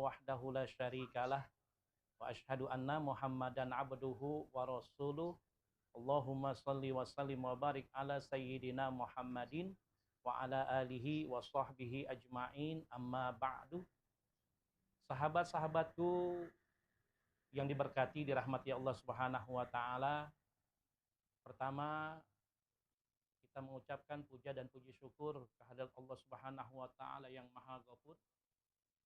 wahdahu la syarikalah wa asyhadu anna Muhammadan abduhu wa rasuluh. Allahumma salli wa sallim wa barik ala sayyidina Muhammadin wa ala alihi wa sahbihi ajma'in, amma ba'du. Sahabat-sahabatku yang diberkati, dirahmati Allah Subhanahu wa taala. Pertama, kita mengucapkan puja dan puji syukur kehadirat Allah Subhanahu wa taala yang Maha Ghafur.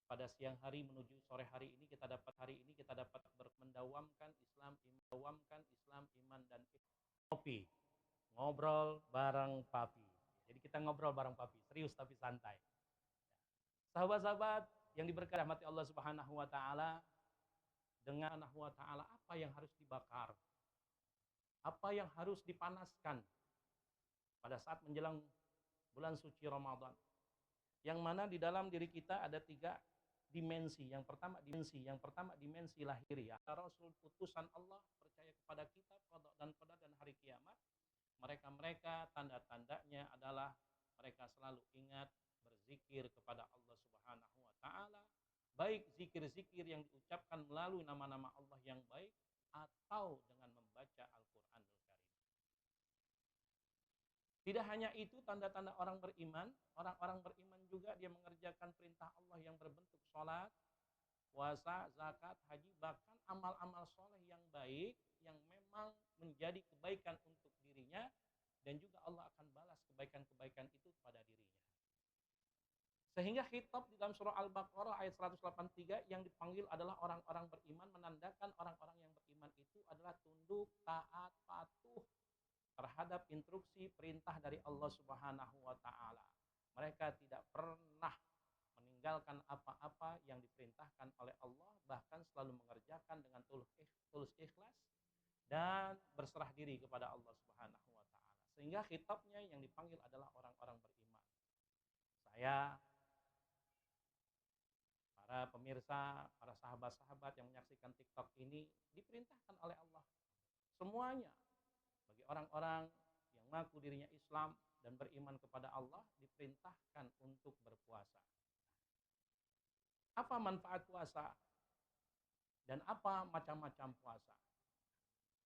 Pada siang hari menuju sore hari ini kita dapat mendawamkan Islam, iman dan kopi. Ngobrol bareng Papi. Jadi kita ngobrol bareng Papi, serius tapi santai. Sahabat-sahabat yang diberkahi rahmati Allah Subhanahu wa taala, dengan Allah wa taala apa yang harus dibakar? Apa yang harus dipanaskan pada saat menjelang bulan suci Ramadan? Yang mana di dalam diri kita ada 3 dimensi. Yang pertama dimensi lahiriah. Rasul utusan Allah, percaya kepada kitab, qada dan qadar dan hari kiamat. Mereka tanda-tandanya adalah mereka selalu ingat berzikir kepada Allah Subhanahu wa taala, baik zikir-zikir yang diucapkan melalui nama-nama Allah yang baik atau dengan membaca Al-Qur'anul Karim. Tidak hanya itu tanda-tanda orang beriman, orang-orang beriman juga dia mengerjakan perintah Allah yang berbentuk sholat, puasa, zakat, haji, bahkan amal-amal soleh yang baik, yang memang menjadi kebaikan untuk dirinya, dan juga Allah akan balas kebaikan-kebaikan itu pada dirinya. Sehingga khitab di dalam surah Al-Baqarah ayat 183 yang dipanggil adalah orang-orang beriman, menandakan orang-orang yang beriman itu adalah tunduk, taat, patuh terhadap instruksi perintah dari Allah Subhanahu wa taala. Mereka tidak pernah meninggalkan apa-apa yang diperintahkan oleh Allah, bahkan selalu mengerjakan dengan tulus ikhlas dan berserah diri kepada Allah Subhanahu wa taala. Sehingga khitabnya yang dipanggil adalah orang-orang beriman. Saya, para pemirsa, para sahabat-sahabat yang menyaksikan TikTok ini diperintahkan oleh Allah semuanya. Bagi orang-orang yang mengaku dirinya Islam dan beriman kepada Allah, diperintahkan untuk berpuasa. Apa manfaat puasa? Dan apa macam-macam puasa?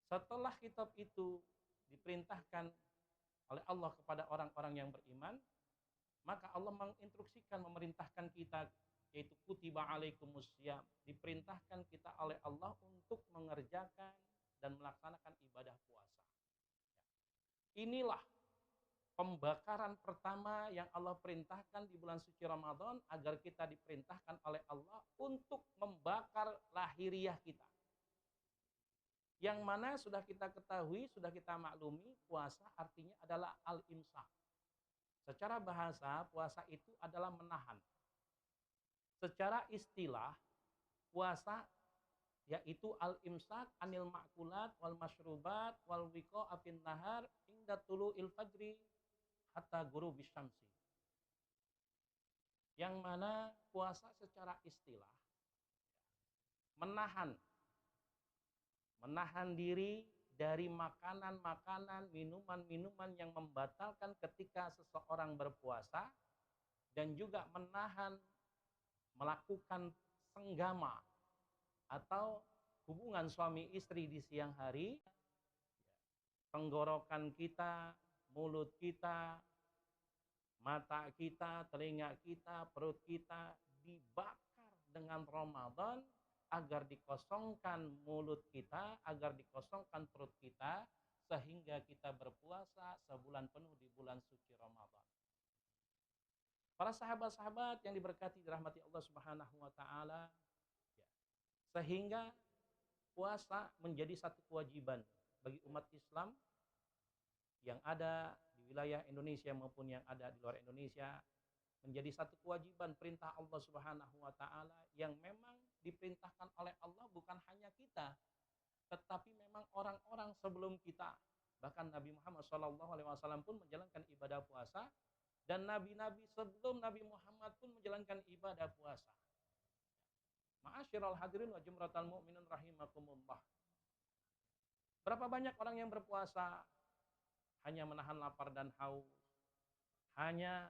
Setelah kitab itu diperintahkan oleh Allah kepada orang-orang yang beriman, maka Allah menginstruksikan, memerintahkan kita, yaitu kutiba alaikumussyam, diperintahkan kita oleh Allah untuk mengerjakan dan melaksanakan ibadah puasa. Inilah pembakaran pertama yang Allah perintahkan di bulan suci Ramadan, agar kita diperintahkan oleh Allah untuk membakar lahiriah kita. Yang mana sudah kita ketahui, sudah kita maklumi, puasa artinya adalah al-imsak. Secara bahasa, puasa itu adalah menahan. Secara istilah, puasa yaitu al-imsak anil ma'kulat wal masyrubat wal wiqa' afin nahar inda tulu'il fajri hatta ghurubis syamsi. Yang mana puasa secara istilah menahan diri dari makanan-makanan, minuman-minuman yang membatalkan ketika seseorang berpuasa, dan juga menahan melakukan senggama atau hubungan suami istri di siang hari. Tenggorokan kita, mulut kita, mata kita, telinga kita, perut kita dibakar dengan Ramadan, agar dikosongkan mulut kita, agar dikosongkan perut kita, sehingga kita berpuasa sebulan penuh di bulan suci Ramadan. Para sahabat-sahabat yang diberkati dirahmati Allah Subhanahu wa taala, sehingga puasa menjadi satu kewajiban bagi umat Islam yang ada di wilayah Indonesia maupun yang ada di luar Indonesia, menjadi satu kewajiban perintah Allah Subhanahu wa taala yang memang diperintahkan oleh Allah bukan hanya kita, tetapi memang orang-orang sebelum kita. Bahkan Nabi Muhammad SAW pun menjalankan ibadah puasa, dan nabi-nabi sebelum Nabi Muhammad pun menjalankan ibadah puasa. Ma'asyiral hadirin wa jumratal mu'minin rahimakumullah. Berapa banyak orang yang berpuasa hanya menahan lapar dan haus, hanya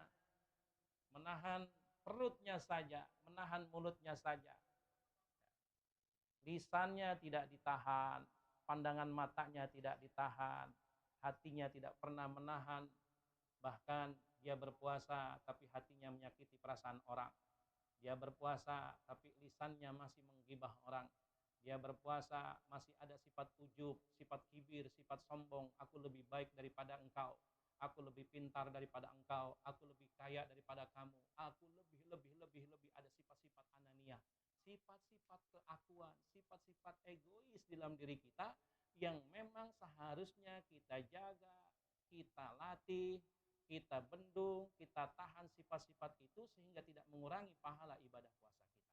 menahan perutnya saja, menahan mulutnya saja, lisannya tidak ditahan, pandangan matanya tidak ditahan, hatinya tidak pernah menahan, bahkan dia berpuasa tapi hatinya menyakiti perasaan orang. Dia berpuasa tapi lisannya masih menggibah orang. Dia berpuasa masih ada sifat ujub, sifat kibir, sifat sombong. Aku lebih baik daripada engkau. Aku lebih pintar daripada engkau. Aku lebih kaya daripada kamu. Aku lebih ada sifat-sifat ananiah. Sifat-sifat keakuan, sifat-sifat egois dalam diri kita yang memang seharusnya kita jaga, kita latih, kita bendung, kita tahan sifat-sifat itu sehingga tidak mengurangi pahala ibadah puasa kita.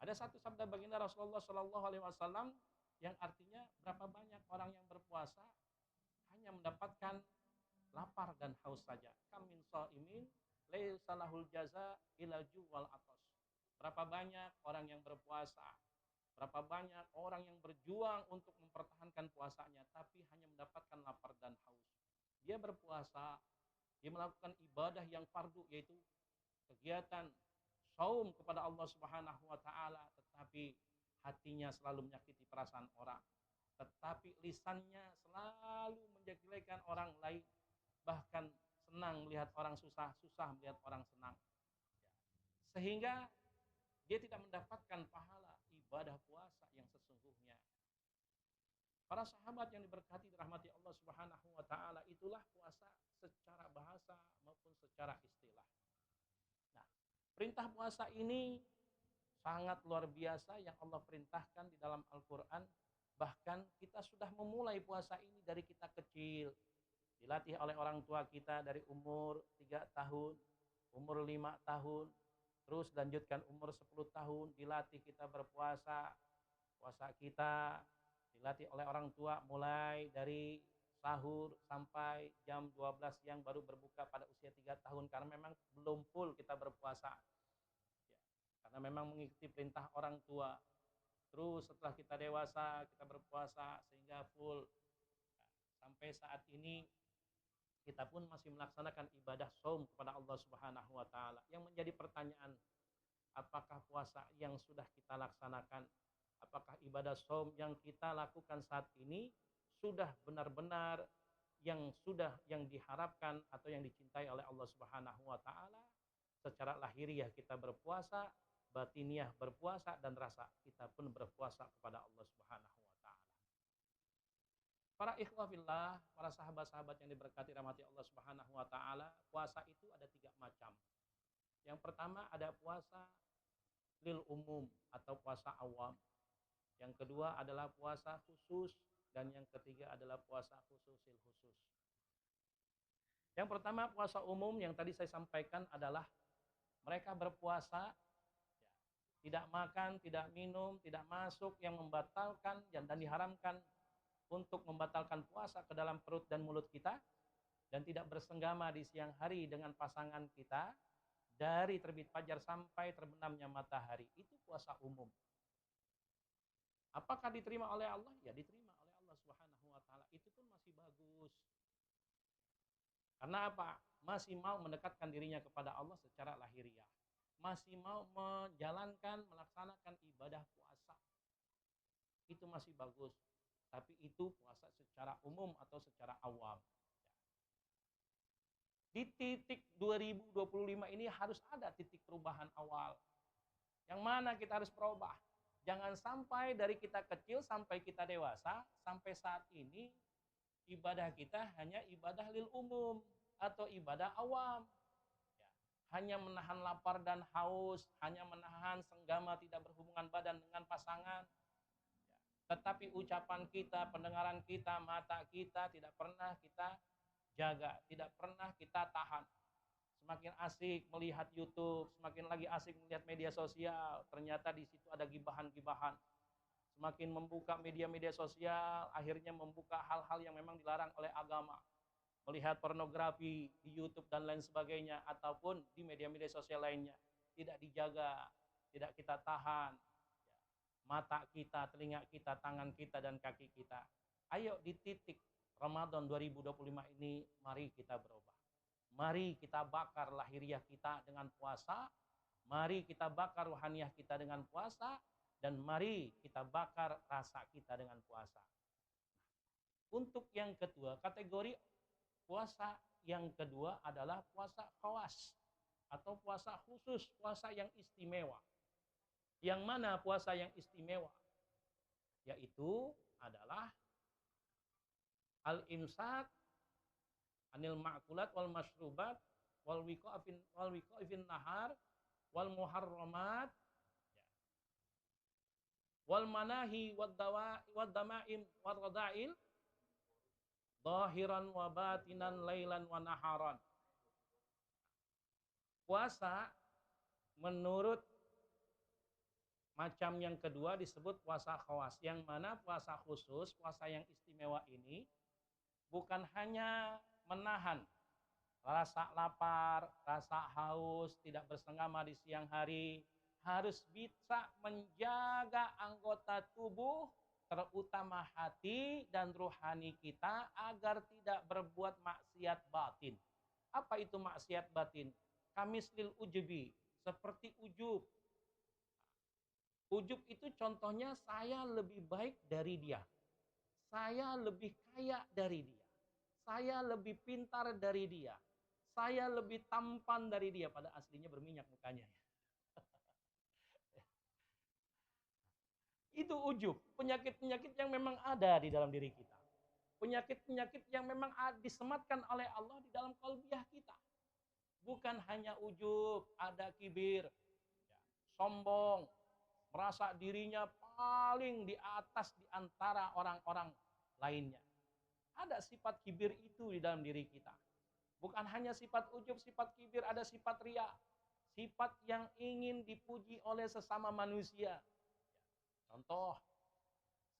Ada satu sabda baginda Rasulullah Shallallahu Alaihi Wasallam yang artinya berapa banyak orang yang berpuasa hanya mendapatkan lapar dan haus saja. Kamin shaimin laisa lahul jaza ila wal atos. Berapa banyak orang yang berpuasa, berapa banyak orang yang berjuang untuk mempertahankan puasanya tapi hanya mendapatkan lapar dan haus. Dia berpuasa, dia melakukan ibadah yang fardu yaitu kegiatan saum kepada Allah Subhanahu wa taala, tetapi hatinya selalu menyakiti perasaan orang, tetapi lisannya selalu menjelekkan orang lain, bahkan senang melihat orang susah, susah melihat orang senang. Sehingga dia tidak mendapatkan pahala ibadah puasa yang sesungguhnya. Para sahabat yang diberkati dirahmati Allah Subhanahu wa taala, itulah puasa secara bahasa maupun secara istilah. Nah, perintah puasa ini sangat luar biasa yang Allah perintahkan di dalam Al-Qur'an. Bahkan kita sudah memulai puasa ini dari kita kecil. Dilatih oleh orang tua kita dari umur 3 tahun, umur 5 tahun, terus lanjutkan umur 10 tahun, dilatih kita berpuasa. Puasa kita dilatih oleh orang tua mulai dari sahur sampai jam 12 siang baru berbuka pada usia 3 tahun karena memang belum full kita berpuasa. Ya, karena memang mengikuti perintah orang tua. Terus setelah kita dewasa kita berpuasa sehingga full. Sampai saat ini kita pun masih melaksanakan ibadah shaum kepada Allah Subhanahu wa taala. Yang menjadi pertanyaan, apakah puasa yang sudah kita laksanakan, apakah ibadah shaum yang kita lakukan saat ini sudah benar-benar yang diharapkan atau yang dicintai oleh Allah Subhanahu wa taala? Secara lahiriah kita berpuasa, batiniah berpuasa, dan rasa kita pun berpuasa kepada Allah Subhanahu wa taala. Para ikhwah fillah, para sahabat-sahabat yang diberkati rahmati Allah Subhanahu wa taala, puasa itu ada 3 macam. Yang pertama ada puasa lil umum atau puasa awam. Yang kedua adalah puasa khusus dan yang ketiga adalah puasa khususil khusus. Yang pertama puasa umum yang tadi saya sampaikan adalah mereka berpuasa tidak makan, tidak minum, tidak masuk yang membatalkan dan diharamkan untuk membatalkan puasa ke dalam perut dan mulut kita, dan tidak bersenggama di siang hari dengan pasangan kita dari terbit fajar sampai terbenamnya matahari. Itu puasa umum. Apakah diterima oleh Allah? Ya diterima oleh Allah Subhanahu wa taala. Itu pun masih bagus. Karena apa? Masih mau mendekatkan dirinya kepada Allah secara lahiriah. Masih mau menjalankan, melaksanakan ibadah puasa. Itu masih bagus. Tapi itu puasa secara umum atau secara awam. Di titik 2025 ini harus ada titik perubahan awal. Yang mana kita harus berubah. Jangan sampai dari kita kecil sampai kita dewasa, sampai saat ini ibadah kita hanya ibadah lil umum atau ibadah awam. Hanya menahan lapar dan haus, hanya menahan senggama tidak berhubungan badan dengan pasangan. Tetapi ucapan kita, pendengaran kita, mata kita tidak pernah kita jaga, tidak pernah kita tahan. Semakin asik melihat YouTube, semakin lagi asik melihat media sosial, ternyata di situ ada gibahan-gibahan. Semakin membuka media-media sosial, akhirnya membuka hal-hal yang memang dilarang oleh agama. Melihat pornografi di YouTube dan lain sebagainya, ataupun di media-media sosial lainnya. Tidak dijaga, tidak kita tahan. Mata kita, telinga kita, tangan kita, dan kaki kita. Ayo di titik Ramadan 2025 ini, mari kita berubah. Mari kita bakar lahiriah kita dengan puasa, Mari kita bakar ruhaniyah kita dengan puasa, dan mari kita bakar rasa kita dengan puasa. Untuk yang kedua, kategori puasa yang kedua adalah puasa khawas atau puasa khusus, puasa yang istimewa. Yang mana puasa yang istimewa? Yaitu adalah al-imsak anil ma'kulat wal masyrubat wal wiqa'ifin nahar wal muharramat wal manahi wad damaim wad radail zahiran wa batinan lailan wa naharan. Puasa menurut macam yang kedua disebut puasa khawas, yang mana puasa khusus, puasa yang istimewa ini bukan hanya menahan rasa lapar, rasa haus, tidak bersenggama di siang hari, harus bisa menjaga anggota tubuh, terutama hati dan ruhani kita agar tidak berbuat maksiat batin. Apa itu maksiat batin? Kamislil ujubi, seperti ujub. Ujub itu contohnya saya lebih baik dari dia. Saya lebih kaya dari dia. Saya lebih pintar dari dia. Saya lebih tampan dari dia. Pada aslinya berminyak mukanya. Itu ujub. Penyakit-penyakit yang memang ada di dalam diri kita. Penyakit-penyakit yang memang disematkan oleh Allah di dalam qalbiyah kita. Bukan hanya ujub, ada kibir, sombong, merasa dirinya paling di atas di antara orang-orang lainnya. Ada sifat kibir itu di dalam diri kita. Bukan hanya sifat ujub, sifat kibir, ada sifat riya. Sifat yang ingin dipuji oleh sesama manusia. Contoh,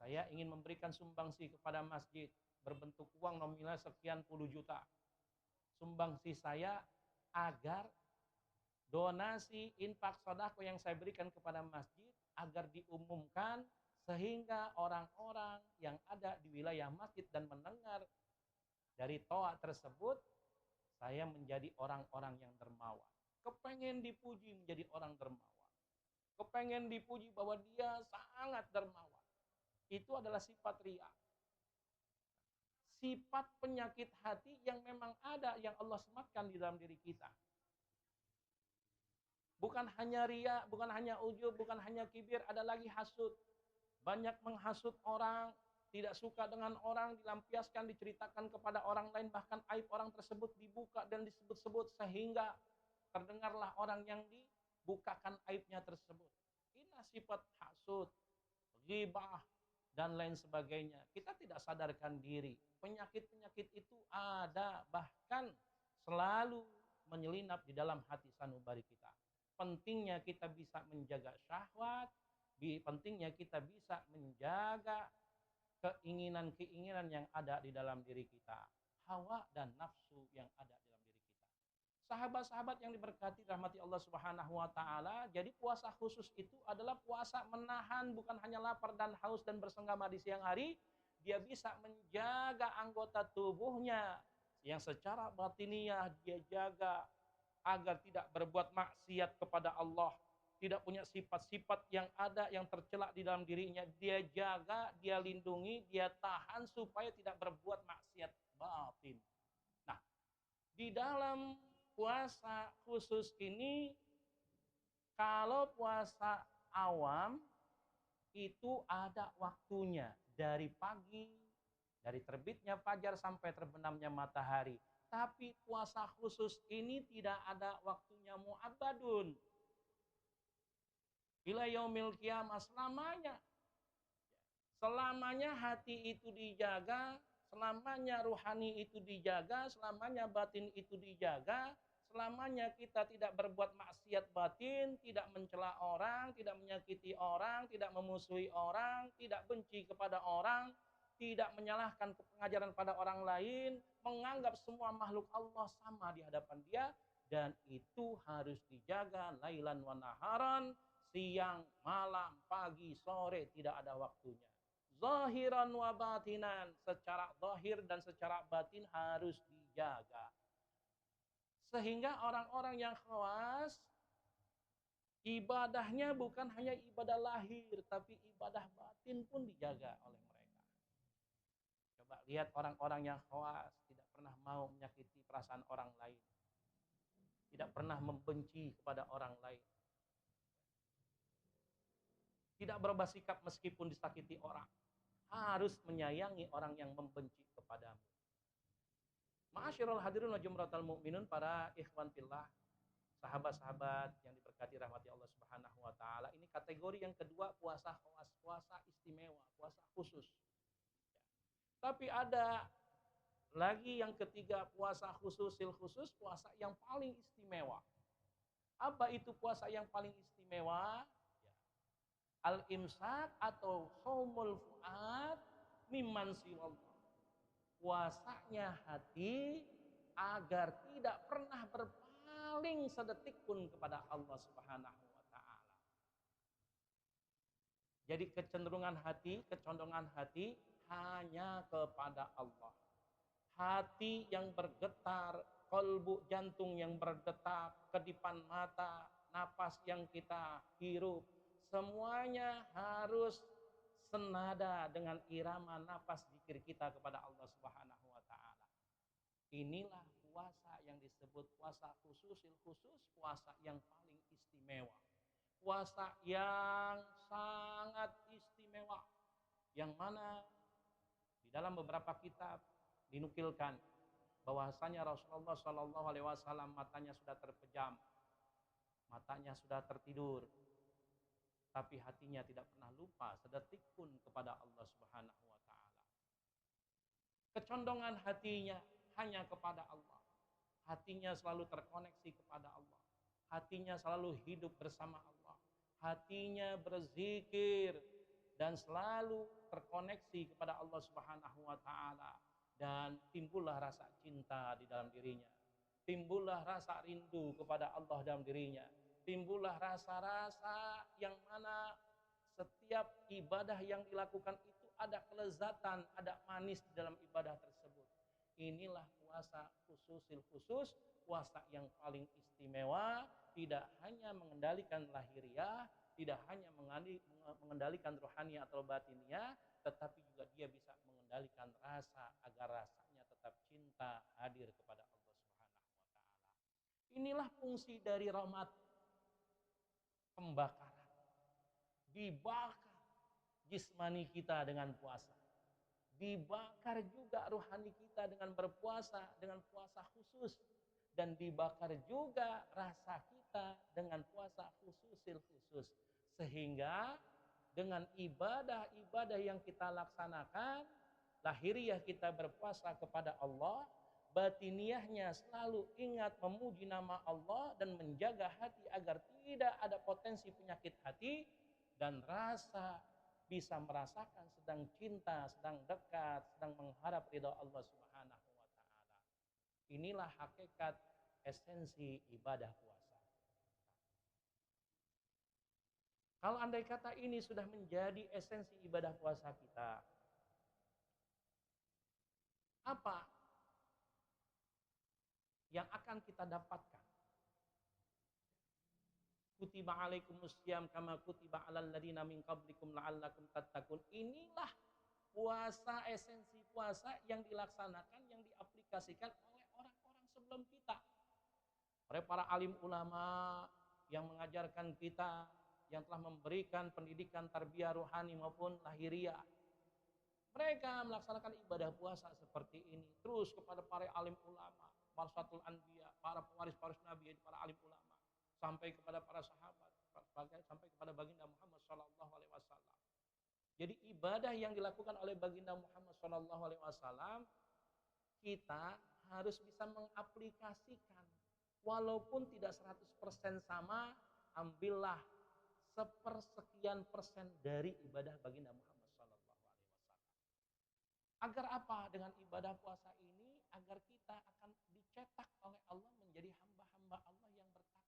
saya ingin memberikan sumbangsi kepada masjid berbentuk uang nominal sekian puluh juta. Sumbangsi saya agar donasi infak sedekah yang saya berikan kepada masjid agar diumumkan sehingga orang-orang yang ada di wilayah masjid dan mendengar dari toa tersebut, saya menjadi orang-orang yang dermawan. Kepengen dipuji menjadi orang dermawan. Kepengen dipuji bahwa dia sangat dermawan. Itu adalah sifat riya. Sifat penyakit hati yang memang ada, yang Allah sematkan di dalam diri kita. Bukan hanya riya, bukan hanya ujub, bukan hanya kibir, ada lagi hasud. Banyak menghasut orang, tidak suka dengan orang, dilampiaskan, diceritakan kepada orang lain, bahkan aib orang tersebut dibuka dan disebut-sebut sehingga terdengarlah orang yang dibukakan aibnya tersebut. Inilah sifat hasud, ghibah, dan lain sebagainya. Kita tidak sadarkan diri. Penyakit-penyakit itu ada, bahkan selalu menyelinap di dalam hati sanubari kita. Pentingnya kita bisa menjaga syahwat, pentingnya kita bisa menjaga keinginan-keinginan yang ada di dalam diri kita. Hawa dan nafsu yang ada di dalam diri kita. Sahabat-sahabat yang diberkati rahmati Allah Subhanahu wa taala, jadi puasa khusus itu adalah puasa menahan bukan hanya lapar dan haus dan bersenggama di siang hari, dia bisa menjaga anggota tubuhnya yang secara batiniah dia jaga agar tidak berbuat maksiat kepada Allah, tidak punya sifat-sifat yang ada yang tercela di dalam dirinya, dia jaga, dia lindungi, dia tahan supaya tidak berbuat maksiat batin. Nah, di dalam puasa khusus ini, kalau puasa awam itu ada waktunya dari pagi, dari terbitnya fajar sampai terbenamnya matahari. Tapi puasa khusus ini tidak ada waktunya mu'abbadun. Ila yaumil qiyamah, selamanya. Selamanya hati itu dijaga, selamanya ruhani itu dijaga, selamanya batin itu dijaga, selamanya kita tidak berbuat maksiat batin, tidak mencela orang, tidak menyakiti orang, tidak memusuhi orang, tidak benci kepada orang, tidak menyalahkan pengajaran pada orang lain, menganggap semua makhluk Allah sama di hadapan dia, dan itu harus dijaga lailan wa naharan, siang, malam, pagi, sore, tidak ada waktunya. Zahiran wa batinan, secara zahir dan secara batin harus dijaga. Sehingga orang-orang yang khawas Ibadahnya bukan hanya ibadah lahir, tapi ibadah batin pun dijaga oleh mereka. Coba lihat orang-orang yang khawas, tidak pernah mau menyakiti perasaan orang lain. Tidak pernah membenci kepada orang lain. Tidak berubah sikap meskipun disakiti orang. Harus menyayangi orang yang membenci kepadamu. Ma'asyiral hadirin wa jumratal mu'minun, para ikhwan fillah, sahabat-sahabat yang diberkati rahmati Allah Subhanahu wa taala. Ini kategori yang kedua, puasa khawas, puasa istimewa, puasa khusus. Tapi ada lagi yang ketiga, puasa khususil khusus, puasa yang paling istimewa. Apa itu puasa yang paling istimewa? Al-imsak atau shaumul fuad mimman siwallah. Puasanya hati agar tidak pernah berpaling sedetik pun kepada Allah Subhanahu wa taala. Jadi kecenderungan hati, kecondongan hati hanya kepada Allah. Hati yang bergetar, kolbu jantung yang berdetak, kedipan mata, napas yang kita hirup, semuanya harus senada dengan irama napas zikir kita kepada Allah Subhanahu wa taala. Inilah puasa yang disebut puasa khususil khusus, puasa yang paling istimewa. Puasa yang sangat istimewa, yang mana di dalam beberapa kitab dinukilkan bahwasanya Rasulullah Shallallahu Alaihi Wasallam matanya sudah terpejam, matanya sudah tertidur, tapi hatinya tidak pernah lupa sedetik pun kepada Allah Subhanahu wa taala. Kecondongan hatinya hanya kepada Allah. Hatinya selalu terkoneksi kepada Allah. Hatinya selalu hidup bersama Allah. Hatinya berzikir dan selalu terkoneksi kepada Allah Subhanahu wa taala, dan timbullah rasa cinta di dalam dirinya. Timbullah rasa rindu kepada Allah dalam dirinya. Timbullah rasa-rasa yang mana setiap ibadah yang dilakukan itu ada kelezatan, ada manis di dalam ibadah tersebut. Inilah puasa khususil khusus, puasa yang paling istimewa, tidak hanya mengendalikan lahiriah, tidak hanya mengendalikan rohani atau batiniah, tetapi juga dia bisa mengendalikan rasa agar rasanya tetap cinta hadir kepada Allah Subhanahu wa taala. Inilah fungsi dari Ramadan, pembakaran. Dibakar jismani kita dengan puasa. Dibakar juga rohani kita dengan berpuasa, dengan puasa khusus. Dan dibakar juga rasa kita dengan puasa khususil khusus. Sehingga dengan ibadah-ibadah yang kita laksanakan, lahiriah kita berpuasa kepada Allah, batiniahnya selalu ingat memuji nama Allah dan menjaga hati agar tidak ada potensi penyakit hati, dan rasa bisa merasakan sedang cinta, sedang dekat, sedang mengharap ridha Allah Subhanahu wa taala. Inilah hakikat esensi ibadah puasa. Kalau andai kata ini sudah menjadi esensi ibadah puasa kita, apa yang akan kita dapatkan? Kutiba alaikumusiyam kama kutiba alal ladina min qablikum la'allakum tattaqun. Inilah puasa, esensi puasa yang dilaksanakan, yang diaplikasikan oleh orang-orang sebelum kita. Oleh para alim ulama yang mengajarkan kita, yang telah memberikan pendidikan tarbiyah rohani maupun lahiriah. Mereka melaksanakan ibadah puasa seperti ini. Terus kepada para alim ulama, warasatul anbiya, para pewaris-pewaris Nabi, para alim ulama, sampai kepada para sahabat, sampai kepada baginda Muhammad Sallallahu Alaihi Wasallam. Jadi ibadah yang dilakukan oleh baginda Muhammad Sallallahu Alaihi Wasallam, kita harus bisa mengaplikasikan, walaupun tidak 100% sama, ambillah sepersekian persen dari ibadah baginda Muhammad Sallallahu Alaihi Wasallam. Agar apa? Dengan ibadah puasa ini, agar kita akan dicetak oleh Allah menjadi hamba-hamba Allah yang bertakwa.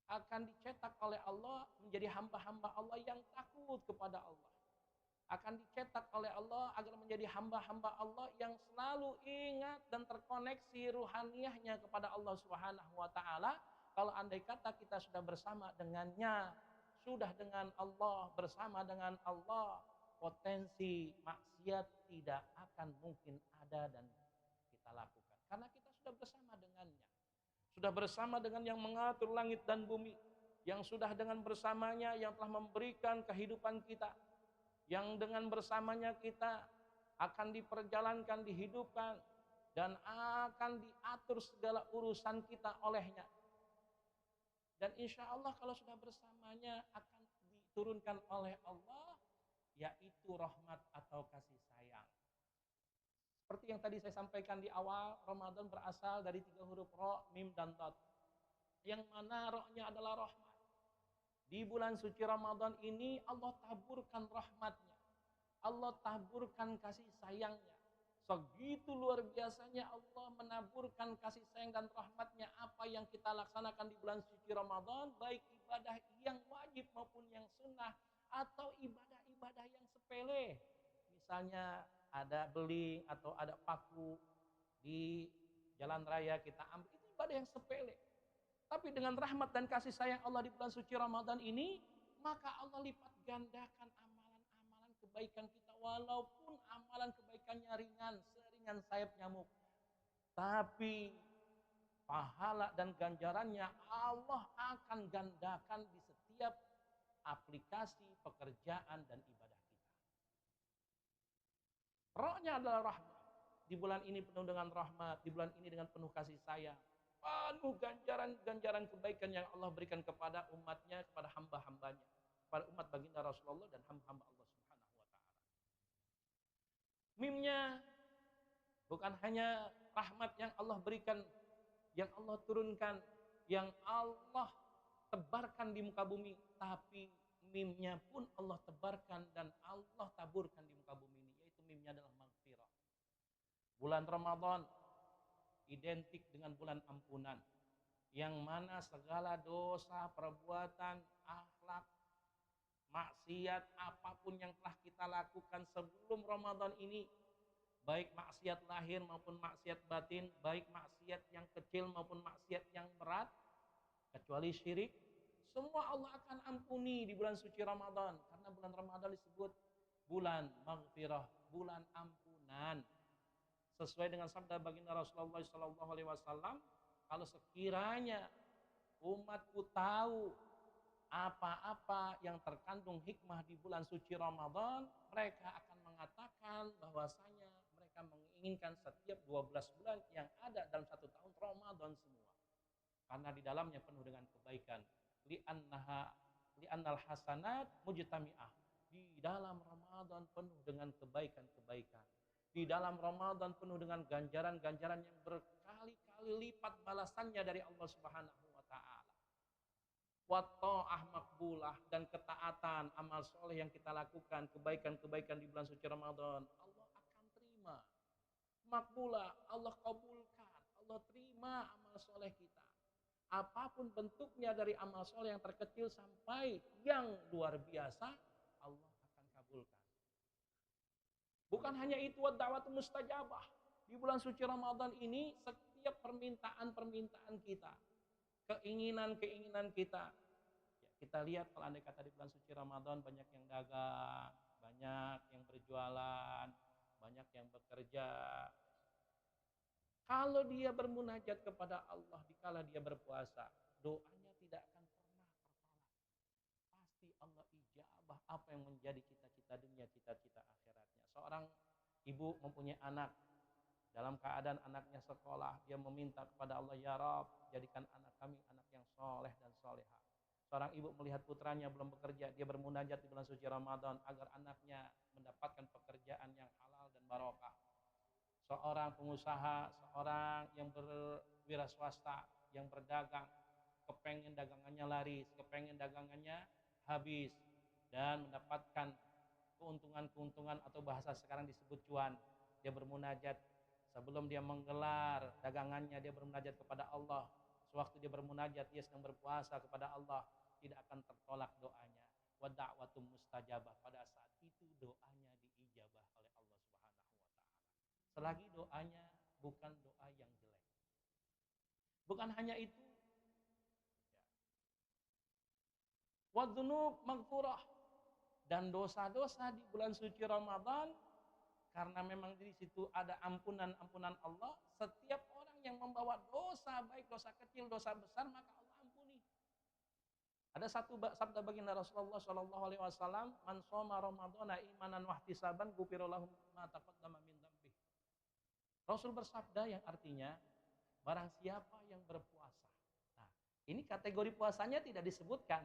Akan dicetak oleh Allah menjadi hamba-hamba Allah yang takut kepada Allah. Akan dicetak oleh Allah agar menjadi hamba-hamba Allah yang selalu ingat dan terkoneksi ruhaniahnya kepada Allah Subhanahu wa taala, kalau andai kata kita sudah bersama dengannya, sudah dengan Allah, bersama dengan Allah, potensi maksiat tidak akan mungkin ada dan kita lakukan. Karena kita sudah bersama dengannya. Sudah bersama dengan yang mengatur langit dan bumi. Yang sudah dengan bersamanya yang telah memberikan kehidupan kita. Yang dengan bersamanya kita akan diperjalankan, dihidupkan, dan akan diatur segala urusan kita olehnya. Dan insya Allah kalau sudah bersamanya akan diturunkan oleh Allah, yaitu rahmat atau kasih sayang. Seperti yang tadi saya sampaikan di awal, Ramadan berasal dari 3 huruf ro, mim, dan dot. Yang mana rohnya adalah rahmat. Di bulan suci Ramadan ini Allah taburkan rahmatnya. Allah taburkan kasih sayangnya. Segitu luar biasanya Allah menaburkan kasih sayang dan rahmatnya. Apa yang kita laksanakan di bulan suci Ramadan, baik ibadah yang wajib maupun yang sunnah, atau ibadah-ibadah yang sepele. Misalnya ada beling atau ada paku di jalan raya kita ambil, itu ibadah yang sepele. Tapi dengan rahmat dan kasih sayang Allah di bulan suci Ramadan ini, maka Allah lipat gandakan amalan-amalan kebaikan kita. Walaupun amalan kebaikannya ringan, seringan sayap nyamuk. Tapi pahala dan ganjarannya Allah akan gandakan di setiap aplikasi, pekerjaan, dan ibadah kita. Rohnya adalah rahmat. Di bulan ini penuh dengan rahmat, di bulan ini dengan penuh kasih sayang. Penuh ganjaran-ganjaran kebaikan yang Allah berikan kepada umatnya, kepada hamba-hambanya, kepada umat baginda Rasulullah dan hamba-hamba Allah Subhanahu wa ta'ala. Mimnya bukan hanya rahmat yang Allah berikan, yang Allah turunkan, yang Allah tebarkan di muka bumi, tapi mimnya pun Allah tebarkan dan Allah taburkan di muka bumi ini, yaitu mimnya adalah maghfirah. Bulan Ramadan identik dengan bulan ampunan, yang mana segala dosa, perbuatan, akhlak, maksiat, apapun yang telah kita lakukan sebelum Ramadan ini, baik maksiat lahir maupun maksiat batin, baik maksiat yang kecil maupun maksiat yang berat, kecuali syirik, semua Allah akan ampuni di bulan suci Ramadan. Karena bulan Ramadan disebut bulan maghfirah, bulan ampunan. Sesuai dengan sabda baginda Rasulullah SAW, kalau sekiranya umatku tahu apa-apa yang terkandung hikmah di bulan suci Ramadan, mereka akan mengatakan bahwasanya mereka menginginkan setiap 12 bulan yang ada dalam satu tahun Ramadan semua. Karena di dalamnya penuh dengan kebaikan. Li'annal hasanat mujtami'ah. Di dalam Ramadan penuh dengan kebaikan-kebaikan. Di dalam Ramadan penuh dengan ganjaran-ganjaran yang berkali-kali lipat balasannya dari Allah Subhanahu wa ta'ala. Wa ta'ah makbulah, dan ketaatan, amal soleh yang kita lakukan, kebaikan-kebaikan di bulan suci Ramadan, Allah akan terima. Makbulah, Allah kabulkan, Allah terima amal soleh kita. Apapun bentuknya, dari amal soleh yang terkecil sampai yang luar biasa, Allah akan kabulkan. Bukan hanya itu, da'watu mustajabah. Di bulan suci Ramadan ini, setiap permintaan-permintaan kita, keinginan-keinginan kita, ya, kita lihat kalau andai kata di bulan suci Ramadan banyak yang dagang, banyak yang berjualan, banyak yang bekerja. Kalau dia bermunajat kepada Allah dikala dia berpuasa, doanya tidak akan pernah tertolak. Pasti Allah ijabah apa yang menjadi cita-cita dunia, cita-cita akhiratnya. Seorang ibu mempunyai anak, dalam keadaan anaknya sekolah, dia meminta kepada Allah, ya Rabb, jadikan anak kami anak yang soleh dan soleha. Seorang ibu melihat putranya belum bekerja, dia bermunajat di bulan suci Ramadan agar anaknya mendapatkan pekerjaan yang halal dan barokah. Seorang pengusaha, seorang yang berwira swasta, yang berdagang, kepengen dagangannya laris, kepengen dagangannya habis, dan mendapatkan keuntungan-keuntungan atau bahasa sekarang disebut cuan. Dia bermunajat, sebelum dia menggelar dagangannya, dia bermunajat kepada Allah. Sewaktu dia bermunajat, dia sedang berpuasa kepada Allah, tidak akan tertolak doanya. Wa da'watu mustajabah, pada saat itu doanya diijabah oleh Allah Subhanahu wa ta'ala. Selagi doanya bukan doa yang jelek. Bukan hanya itu, Wadzunub maghfurah. Dan dosa-dosa di bulan suci Ramadan, karena memang di situ ada ampunan-ampunan Allah, setiap orang yang membawa dosa, baik dosa kecil, dosa besar, maka Allah ampuni. Ada satu sabda baginda Rasulullah Shallallahu Alaihi Wasallam, "Man shoma Ramadhana imanan wahtisaban, ghufira lahu ma taqaddama min dzambi." Rasul bersabda yang artinya, barang siapa yang berpuasa. Nah, ini kategori puasanya tidak disebutkan.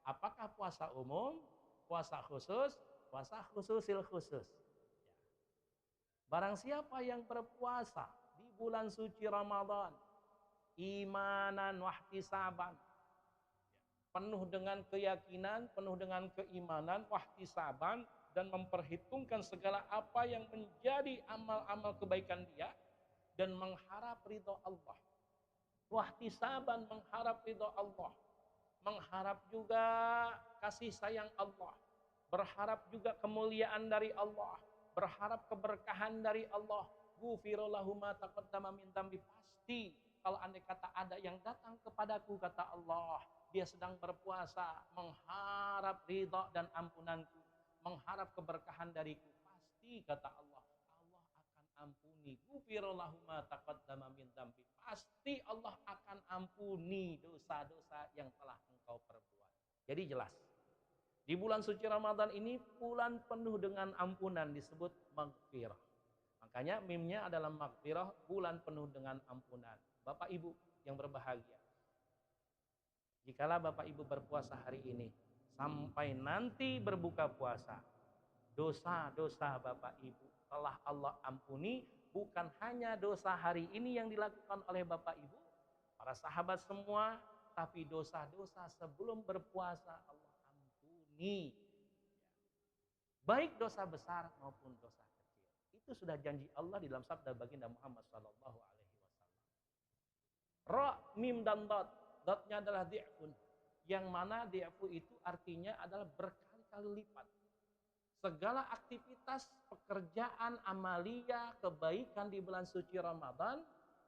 Apakah puasa umum, puasa khusus, puasa khususil khusus. Barang siapa yang berpuasa di bulan suci Ramadan, imanan wahtisaban, penuh dengan keyakinan, penuh dengan keimanan, wahtisaban, dan memperhitungkan segala apa yang menjadi amal-amal kebaikan dia, dan mengharap ridho Allah. Wahtisaban, mengharap ridho Allah, mengharap juga kasih sayang Allah, berharap juga kemuliaan dari Allah, berharap keberkahan dari Allah. Ghufira lahu ma taqaddama min dzambi. Pasti kalau andai kata ada yang datang kepadaku, kata Allah, dia sedang berpuasa, mengharap ridha dan ampunanku, mengharap keberkahan dariku, pasti kata Allah, Allah akan ampuni. Ghufira lahu ma taqaddama min dzambi. Pasti Allah akan ampuni dosa-dosa yang telah engkau perbuat. Jadi jelas, di bulan suci Ramadan ini bulan penuh dengan ampunan, disebut maghfirah. Makanya mimnya adalah maghfirah, bulan penuh dengan ampunan. Bapak Ibu yang berbahagia, jikalau Bapak Ibu berpuasa hari ini sampai nanti berbuka puasa, dosa-dosa Bapak Ibu telah Allah ampuni. Bukan hanya dosa hari ini yang dilakukan oleh Bapak Ibu, para sahabat semua, tapi dosa-dosa sebelum berpuasa Allah ampuni. Baik dosa besar maupun dosa kecil. Itu sudah janji Allah di dalam sabda baginda Muhammad sallallahu alaihi wasallam. Ra, mim dan dot. Dotnya adalah di'fun. Yang mana di'fu itu artinya adalah berkali-kali lipat. Segala aktivitas, pekerjaan, amalia, kebaikan di bulan suci Ramadan,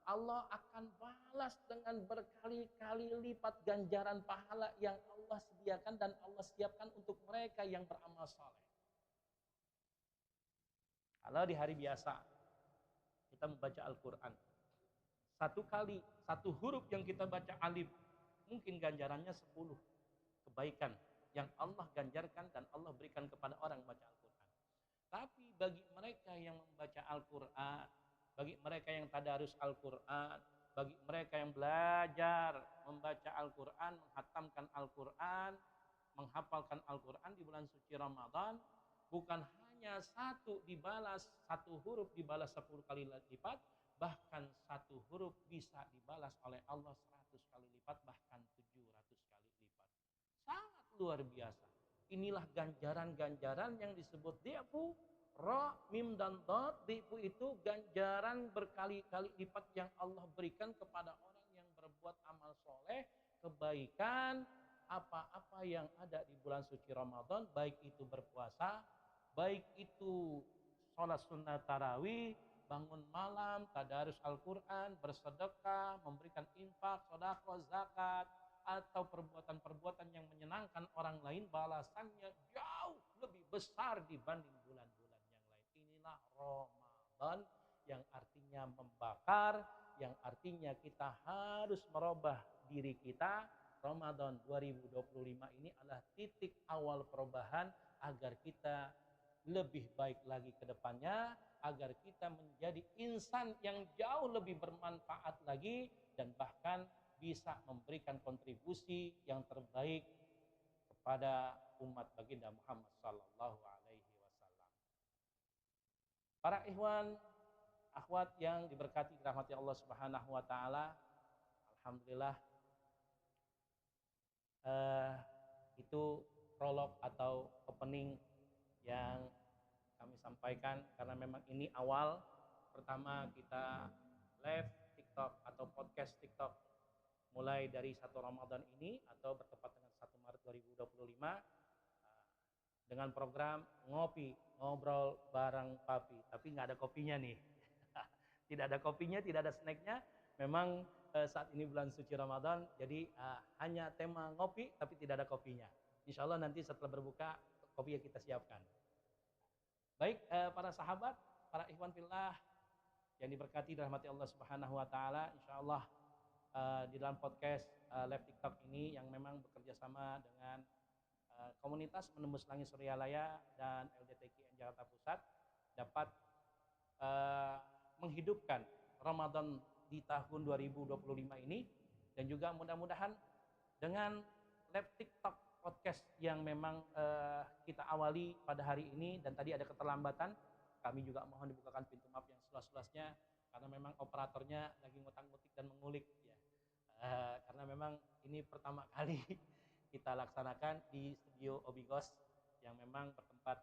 Allah akan balas dengan berkali-kali lipat ganjaran pahala yang Allah sediakan dan Allah siapkan untuk mereka yang beramal saleh. Kalau di hari biasa kita membaca Al-Quran, satu kali, satu huruf yang kita baca alif, mungkin ganjarannya 10 kebaikan yang Allah ganjarkan dan Allah berikan kepada orang membaca Al-Quran. Tapi bagi mereka yang membaca Al-Quran, bagi mereka yang tadarus Al-Quran, bagi mereka yang belajar membaca Al-Quran, menghatamkan Al-Quran, menghafalkan Al-Quran di bulan suci Ramadan, bukan hanya satu dibalas, satu huruf dibalas 10 kali lipat, bahkan satu huruf bisa dibalas oleh Allah 100 kali lipat, bahkan 700 kali lipat. Sangat luar biasa. Inilah ganjaran-ganjaran yang disebut di'fu. Ra, mim, dan dot. Di'fu itu ganjaran berkali-kali lipat yang Allah berikan kepada orang yang berbuat amal soleh, kebaikan, apa-apa yang ada di bulan suci Ramadan, baik itu berpuasa, baik itu sholat sunnah tarawih, bangun malam, tadarus Al-Quran, bersedekah, memberikan infak, sedekah, zakat, atau perbuatan-perbuatan yang menyenangkan orang lain, balasannya jauh lebih besar dibanding bulan-bulan yang lain. Inilah Ramadan yang artinya membakar, yang artinya kita harus merubah diri kita. Ramadan 2025 ini adalah titik awal perubahan agar kita lebih baik lagi ke depannya, agar kita menjadi insan yang jauh lebih bermanfaat lagi, dan bahkan bisa memberikan kontribusi yang terbaik kepada umat baginda Muhammad sallallahu alaihi wasallam. Para ikhwan, akhwat yang diberkati rahmati Allah Subhanahu wa taala, alhamdulillah itu prolog atau opening yang kami sampaikan, karena memang ini awal pertama kita live TikTok atau podcast TikTok mulai dari 1 Ramadan ini atau bertepat dengan 1 Maret 2025 dengan program ngopi, ngobrol bareng Papi. Tapi nggak ada kopinya nih. Tidak ada kopinya, tidak ada snacknya. Memang saat ini bulan suci Ramadan, jadi hanya tema ngopi tapi tidak ada kopinya. Insya Allah nanti setelah berbuka kopi yang kita siapkan. Baik, para sahabat, para ikhwan fillah yang diberkati dan rahmati Allah Subhanahu wa taala, insya Allah di dalam podcast live TikTok ini yang memang bekerja sama dengan komunitas Menembus Langit Suryalaya dan LDTKN Jakarta Pusat dapat menghidupkan Ramadan di tahun 2025 ini, dan juga mudah-mudahan dengan live TikTok podcast yang memang kita awali pada hari ini dan tadi ada keterlambatan, kami juga mohon dibukakan pintu maaf yang seluas-luasnya karena memang operatornya lagi ngutang-ngutik dan mengulik ya. Karena memang ini pertama kali kita laksanakan di studio Obigos yang memang bertempat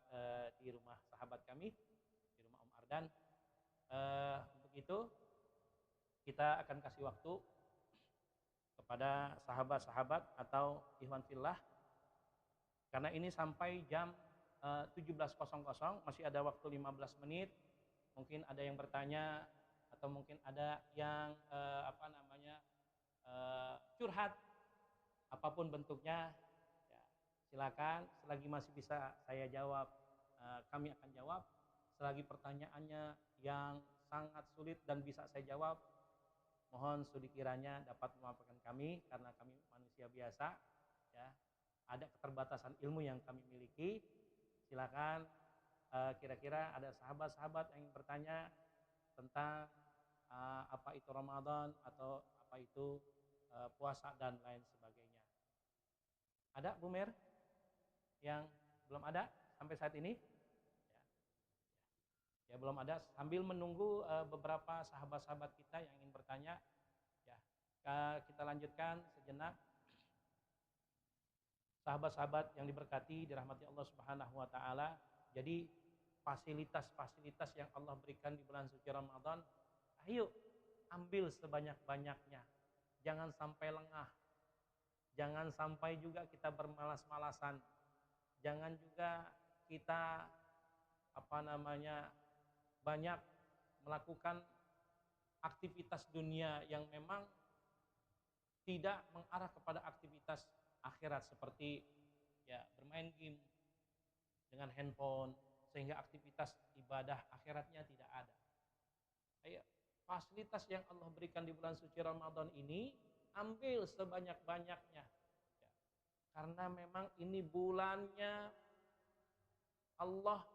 di rumah sahabat kami, di rumah Om Ardan. Untuk itu kita akan kasih waktu kepada sahabat-sahabat atau ikhwan fillah karena ini sampai jam 17.00 masih ada waktu 15 menit. Mungkin ada yang bertanya atau mungkin ada yang curhat apapun bentuknya ya, silakan. Selagi masih bisa saya jawab, kami akan jawab. Selagi pertanyaannya yang sangat sulit dan bisa saya jawab, mohon studi kiranya dapat memaafkan kami karena kami manusia biasa ya. Ada keterbatasan ilmu yang kami miliki. Silakan, kira-kira ada sahabat-sahabat yang bertanya tentang apa itu Ramadan atau apa itu puasa dan lain sebagainya. Ada Bu Mer yang belum ada sampai saat ini? Ya belum ada. Sambil menunggu beberapa sahabat-sahabat kita yang ingin bertanya, ya kita lanjutkan sejenak. Sahabat-sahabat yang diberkati, dirahmati Allah Subhanahu wa taala. Jadi fasilitas-fasilitas yang Allah berikan di bulan suci Ramadan, ayo ambil sebanyak-banyaknya. Jangan sampai lengah. Jangan sampai juga kita bermalas-malasan. Jangan juga kita banyak melakukan aktivitas dunia yang memang tidak mengarah kepada aktivitas akhirat seperti ya bermain game dengan handphone sehingga aktivitas ibadah akhiratnya tidak ada. Ayo, fasilitas yang Allah berikan di bulan suci Ramadan ini ambil sebanyak-banyaknya. Ya, karena memang ini bulannya Allah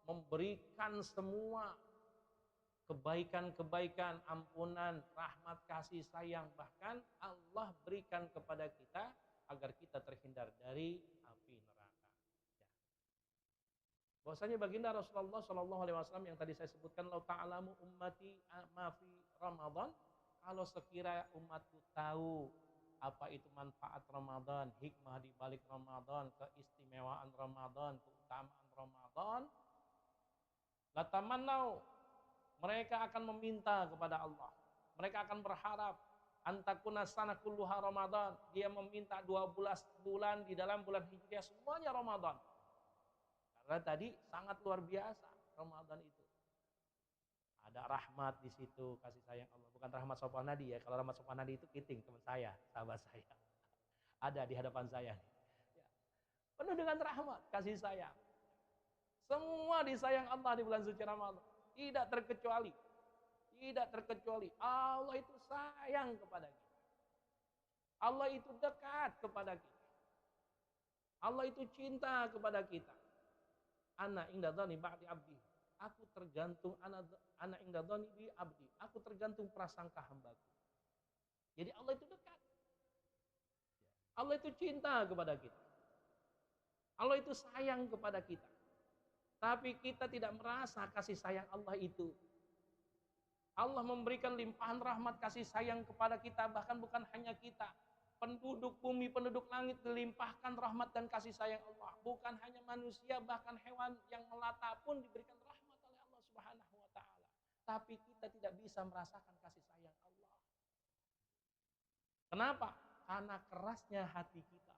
memberikan semua kebaikan-kebaikan, ampunan, rahmat, kasih sayang, bahkan Allah berikan kepada kita agar kita terhindar dari api neraka. Ya. Bahwasanya baginda Rasulullah SAW yang tadi saya sebutkan, "Lau ta'lamu ummati ma fi Ramadan," kalau sekira umatku tahu apa itu manfaat Ramadan, hikmah di balik Ramadan, keistimewaan Ramadan, keutamaan Ramadan, latamannau, mereka akan meminta kepada Allah. Mereka akan berharap antakuna sana kulluha Ramadan. Dia meminta 12 bulan di dalam bulan Hijriah semuanya Ramadan. Karena tadi sangat luar biasa Ramadan itu. Ada rahmat di situ, kasih sayang Allah. Bukan rahmat sopan nadi ya. Kalau rahmat sopan nadi itu kiting teman saya, sahabat saya. Ada di hadapan saya. Ya. Penuh dengan rahmat, kasih sayang. Semua disayang Allah di bulan suci Ramadan. Tidak terkecuali. Tidak terkecuali. Allah itu sayang kepada kita. Allah itu dekat kepada kita. Allah itu cinta kepada kita. Ana inda dzani ba'di abdi. Aku tergantung ana inda dzani bi abdi. Aku tergantung prasangka hambaku. Jadi Allah itu dekat. Allah itu cinta kepada kita. Allah itu sayang kepada kita. Tapi kita tidak merasa kasih sayang Allah itu. Allah memberikan limpahan rahmat kasih sayang kepada kita, bahkan bukan hanya kita. Penduduk bumi, penduduk langit dilimpahkan rahmat dan kasih sayang Allah. Bukan hanya manusia, bahkan hewan yang melata pun diberikan rahmat oleh Allah Subhanahu wa taala. Tapi kita tidak bisa merasakan kasih sayang Allah. Kenapa? Karena kerasnya hati kita.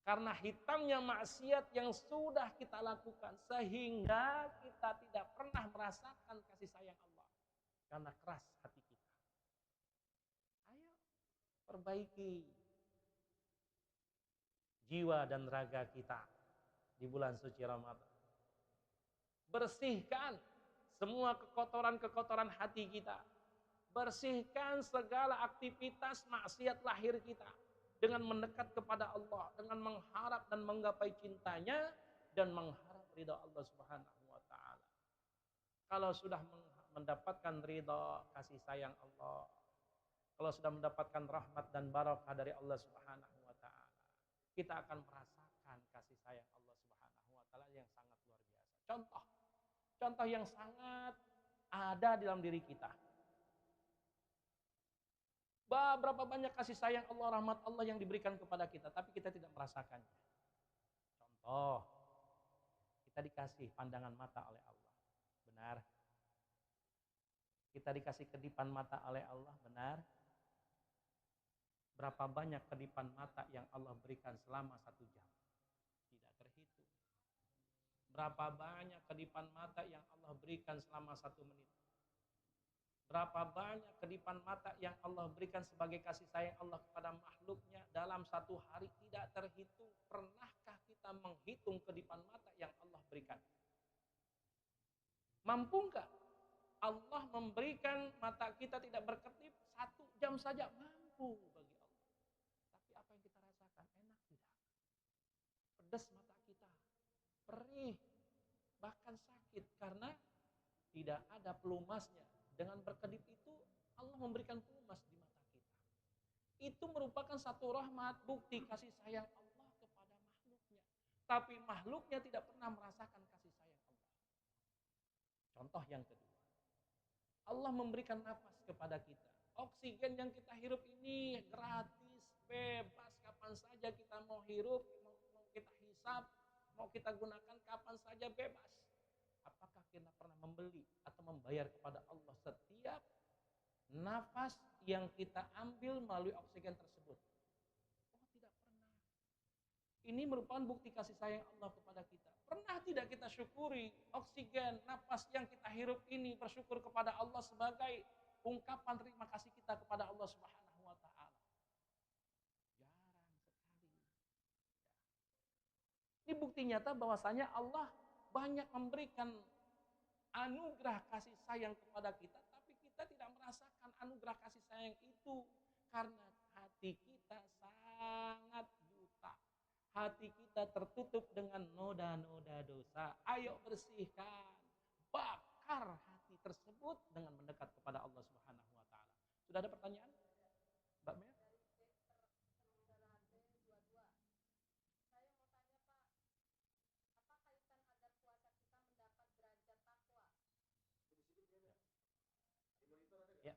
Karena hitamnya maksiat yang sudah kita lakukan, sehingga kita tidak pernah merasakan kasih sayang Allah. Karena keras hati kita. Ayo, perbaiki. jiwa dan raga kita di bulan suci Ramadan. Bersihkan semua kekotoran-kekotoran hati kita. Bersihkan segala aktivitas maksiat lahir kita dengan mendekat kepada Allah, dengan mengharap dan menggapai cintanya dan mengharap ridha Allah Subhanahu wa taala. Kalau sudah mendapatkan ridha kasih sayang Allah, kalau sudah mendapatkan rahmat dan barakah dari Allah Subhanahu wa taala, kita akan merasakan kasih sayang Allah Subhanahu wa taala yang sangat luar biasa. Contoh yang sangat ada di dalam diri kita. Berapa banyak kasih sayang Allah, rahmat Allah yang diberikan kepada kita, tapi kita tidak merasakannya. Contoh, kita dikasih pandangan mata oleh Allah. Benar. Kita dikasih kedipan mata oleh Allah. Benar. Berapa banyak kedipan mata yang Allah berikan selama 1 jam? Tidak terhitung. Berapa banyak kedipan mata yang Allah berikan selama 1 menit? Berapa banyak kedipan mata yang Allah berikan sebagai kasih sayang Allah kepada makhluknya dalam 1 hari? Tidak terhitung. Pernahkah kita menghitung kedipan mata yang Allah berikan? Mampu enggak Allah memberikan mata kita tidak berkedip 1 jam saja? Mampu bagi Allah. Tapi apa yang kita rasakan? Enak tidak? Pedas mata kita, perih, bahkan sakit karena tidak ada pelumasnya. Dengan berkedip itu Allah memberikan pelumas di mata kita. Itu merupakan satu rahmat, bukti kasih sayang Allah kepada makhluknya. Tapi makhluknya tidak pernah merasakan kasih sayang Allah. Contoh yang kedua, Allah memberikan nafas kepada kita. Oksigen yang kita hirup ini gratis, bebas, kapan saja kita mau hirup, mau kita hisap, mau kita gunakan kapan saja bebas. Apakah kita pernah membeli atau membayar kepada Allah setiap nafas yang kita ambil melalui oksigen tersebut? Oh, tidak pernah. Ini merupakan bukti kasih sayang Allah kepada kita. Pernah tidak kita syukuri oksigen, nafas yang kita hirup ini, bersyukur kepada Allah sebagai ungkapan terima kasih kita kepada Allah Subhanahu wa taala? Jarang sekali. Ini bukti nyata bahwasanya Allah banyak memberikan anugerah kasih sayang kepada kita, tapi kita tidak merasakan anugerah kasih sayang itu karena hati kita sangat buta. Hati kita tertutup dengan noda-noda dosa. Ayo bersihkan, bakar hati tersebut dengan mendekat kepada Allah Subhanahu wa taala. Sudah ada pertanyaan? Mbak Mia? Ya.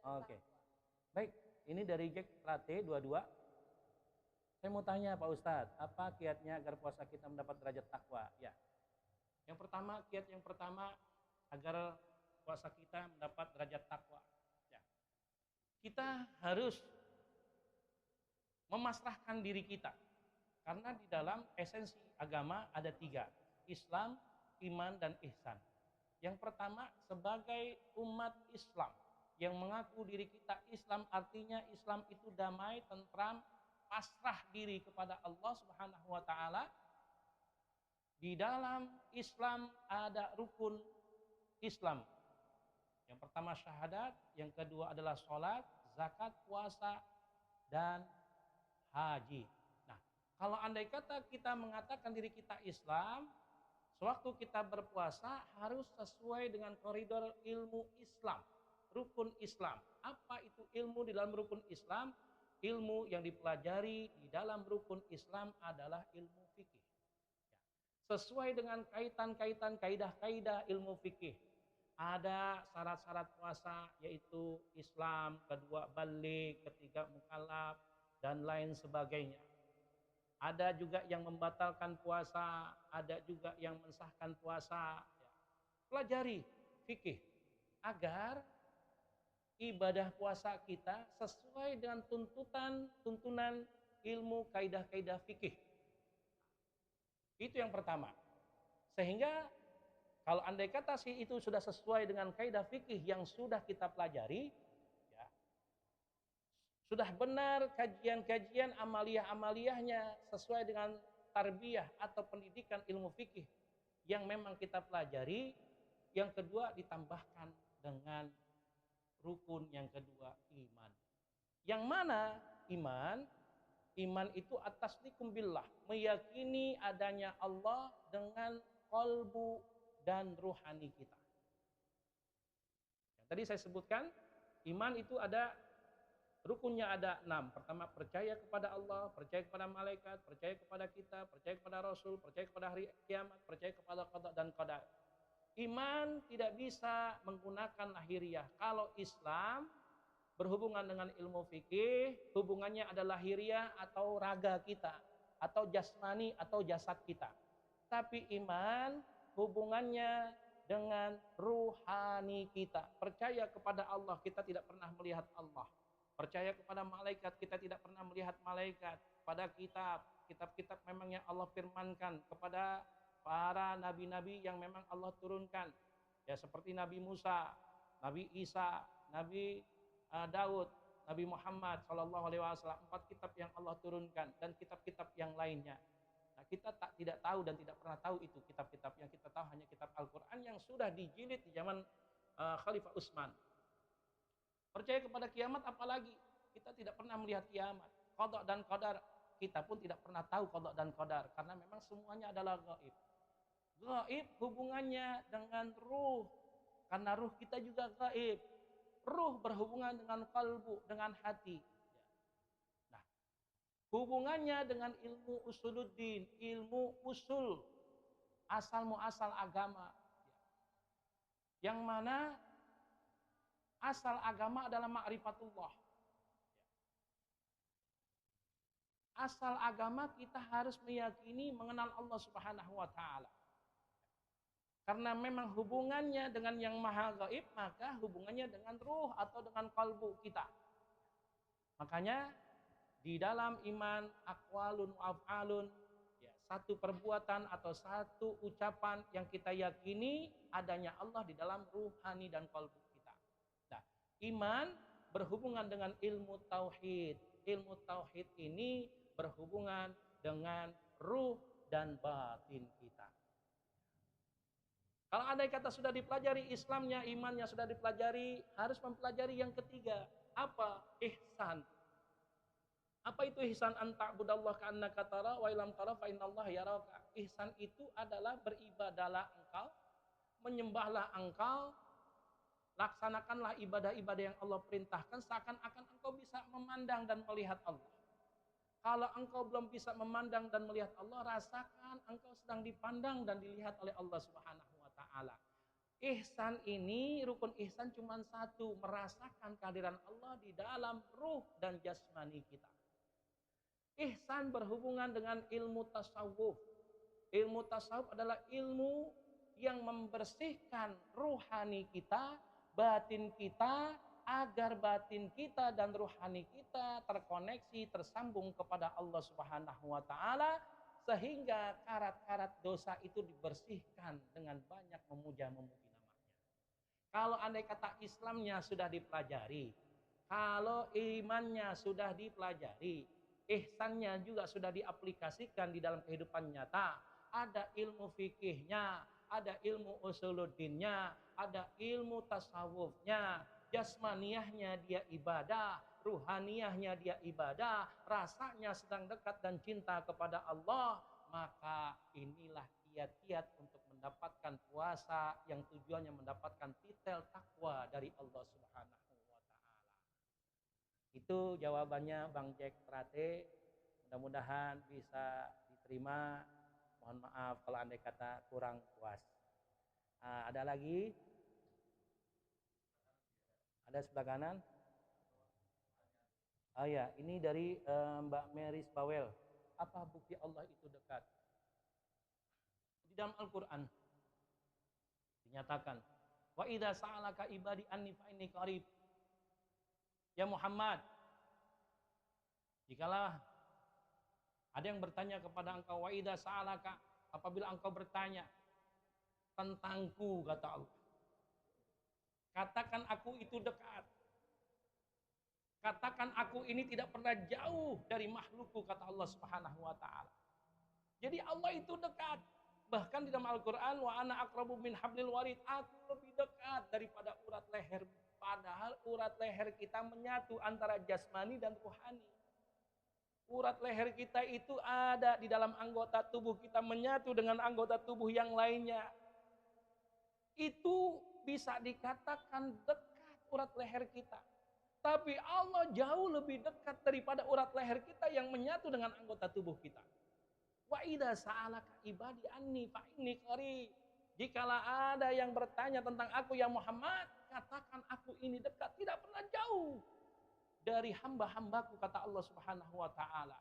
Oke. Baik, ini dari Jack Plate 22. Saya mau tanya Pak Ustadz, apa kiatnya agar puasa kita mendapat derajat takwa? Ya. Kiat yang pertama agar puasa kita mendapat derajat takwa. Ya. Kita harus memasrahkan diri kita. Karena di dalam esensi agama ada 3. Islam, iman, dan ihsan. Yang pertama, sebagai umat Islam yang mengaku diri kita Islam, artinya Islam itu damai, tentram, pasrah diri kepada Allah Subhanahu wa taala. Di dalam Islam ada rukun Islam. Yang pertama syahadat, yang kedua adalah sholat, zakat, puasa, dan haji. Nah, kalau andai kata kita mengatakan diri kita Islam, sewaktu kita berpuasa harus sesuai dengan koridor ilmu Islam, rukun Islam. Apa itu ilmu di dalam rukun Islam? Ilmu yang dipelajari di dalam rukun Islam adalah ilmu fikih. Sesuai dengan kaitan-kaitan kaidah-kaidah ilmu fikih. Ada syarat-syarat puasa yaitu Islam, kedua baligh, ketiga mukallaf, dan lain sebagainya. Ada juga yang membatalkan puasa, ada juga yang mensahkan puasa. Pelajari fikih agar ibadah puasa kita sesuai dengan tuntunan ilmu kaidah-kaidah fikih. Itu yang pertama. Sehingga kalau andai kata itu sudah sesuai dengan kaidah fikih yang sudah kita pelajari, ya, Sudah benar kajian-kajian amaliyah-amaliyahnya sesuai dengan tarbiyah atau pendidikan ilmu fikih yang memang kita pelajari. Yang kedua ditambahkan dengan rukun yang kedua, iman. Yang mana iman? Iman itu at-tasdiqum billah, meyakini adanya Allah dengan qalbu dan ruhani kita. Yang tadi saya sebutkan, iman itu ada rukunnya, ada 6. Pertama, percaya kepada Allah, percaya kepada malaikat, percaya kepada kita, percaya kepada Rasul, percaya kepada hari kiamat, percaya kepada qada dan qadar. Iman tidak bisa menggunakan lahiriah. Kalau Islam berhubungan dengan ilmu fikih, hubungannya adalah lahiriah atau raga kita, atau jasmani atau jasad kita. Tapi iman hubungannya dengan ruhani kita. Percaya kepada Allah, kita tidak pernah melihat Allah. Percaya kepada malaikat, kita tidak pernah melihat malaikat. Pada kitab-kitab memang yang Allah firmankan, kepada para nabi-nabi yang memang Allah turunkan. Ya, seperti Nabi Musa, Nabi Isa, Nabi Daud, Nabi Muhammad Shallallahu Alaihi Wasallam, 4 kitab yang Allah turunkan dan kitab-kitab yang lainnya. Nah, kita tidak tahu dan tidak pernah tahu itu kitab-kitab. Yang kita tahu hanya kitab Al-Quran yang sudah dijilid di zaman Khalifah Utsman. Percaya kepada kiamat, apalagi kita tidak pernah melihat kiamat. Qada dan qadar, kita pun tidak pernah tahu qada dan qadar, karena memang semuanya adalah gaib. Gaib hubungannya dengan ruh, karena ruh kita juga gaib. Ruh berhubungan dengan kalbu, dengan hati. Nah, hubungannya dengan ilmu usuluddin, ilmu usul, asal muasal agama. Yang mana asal agama adalah ma'rifatullah. Asal agama kita harus meyakini mengenal Allah Subhanahu wa taala. Karena memang hubungannya dengan yang maha gaib, maka hubungannya dengan ruh atau dengan kalbu kita. Makanya di dalam iman aqwalun wa af'alun, ya, satu perbuatan atau satu ucapan yang kita yakini adanya Allah di dalam ruhani dan kalbu kita. Nah, iman berhubungan dengan ilmu tauhid. Ilmu tauhid ini berhubungan dengan ruh dan batin kita. Kalau andai kata sudah dipelajari Islamnya, imannya sudah dipelajari, harus mempelajari yang ketiga. Apa? Ihsan. Apa itu ihsan? An ta'budallah ka'annaka tara wa illam tara fa innallaha yaraka. Ihsan itu adalah beribadahlah engkau, menyembahlah engkau, laksanakanlah ibadah-ibadah yang Allah perintahkan seakan-akan engkau bisa memandang dan melihat Allah. Kalau engkau belum bisa memandang dan melihat Allah, rasakan engkau sedang dipandang dan dilihat oleh Allah Subhanahu wa taala. Ihsan ini, rukun ihsan cuma satu, merasakan kehadiran Allah di dalam ruh dan jasmani kita. Ihsan berhubungan dengan ilmu tasawuf. Ilmu tasawuf adalah ilmu yang membersihkan ruhani kita, batin kita, agar batin kita dan ruhani kita terkoneksi, tersambung kepada Allah Subhanahu wa taala, sehingga karat-karat dosa itu dibersihkan dengan banyak memuja-memuji namanya. Kalau andai kata Islamnya sudah dipelajari, kalau imannya sudah dipelajari, ihsannya juga sudah diaplikasikan di dalam kehidupan nyata, ada ilmu fikihnya, ada ilmu usuluddinnya, ada ilmu tasawufnya, jasmaniyahnya dia ibadah, ruhaniyahnya dia ibadah, rasanya sedang dekat dan cinta kepada Allah, maka inilah kiat-kiat untuk mendapatkan puasa yang tujuannya mendapatkan titel takwa dari Allah Subhanahu wa taala. Itu jawabannya Bang Jack Prate. Mudah-mudahan bisa diterima. Mohon maaf kalau andai kata kurang puas. Ada lagi? Ada sebelah kanan? Oh ya, ini dari Mbak Meris Bawel. Apa bukti Allah itu dekat? Di dalam Al-Quran dinyatakan, wa idza sa'alaka ibadi anni fa inni qarib. Ya Muhammad, jikalau ada yang bertanya kepada engkau, wa idza sa'alaka, apabila engkau bertanya tentangku, kata Allah, katakan aku itu dekat. Katakan aku ini tidak pernah jauh dari makhlukku, kata Allah Subhanahu wa taala. Jadi Allah itu dekat. Bahkan di dalam Al-Qur'an, wa ana aqrabu min hablil warid, aku lebih dekat daripada urat leher. Padahal urat leher kita menyatu antara jasmani dan rohani. Urat leher kita itu ada di dalam anggota tubuh kita, menyatu dengan anggota tubuh yang lainnya. Itu bisa dikatakan dekat urat leher kita. Tapi Allah jauh lebih dekat daripada urat leher kita yang menyatu dengan anggota tubuh kita. Wa idza sa'alaka ibadi anni fa inni qarib. Jikalau ada yang bertanya tentang aku ya Muhammad, katakan aku ini dekat, tidak pernah jauh dari hamba-hambaku, kata Allah Subhanahu wa taala.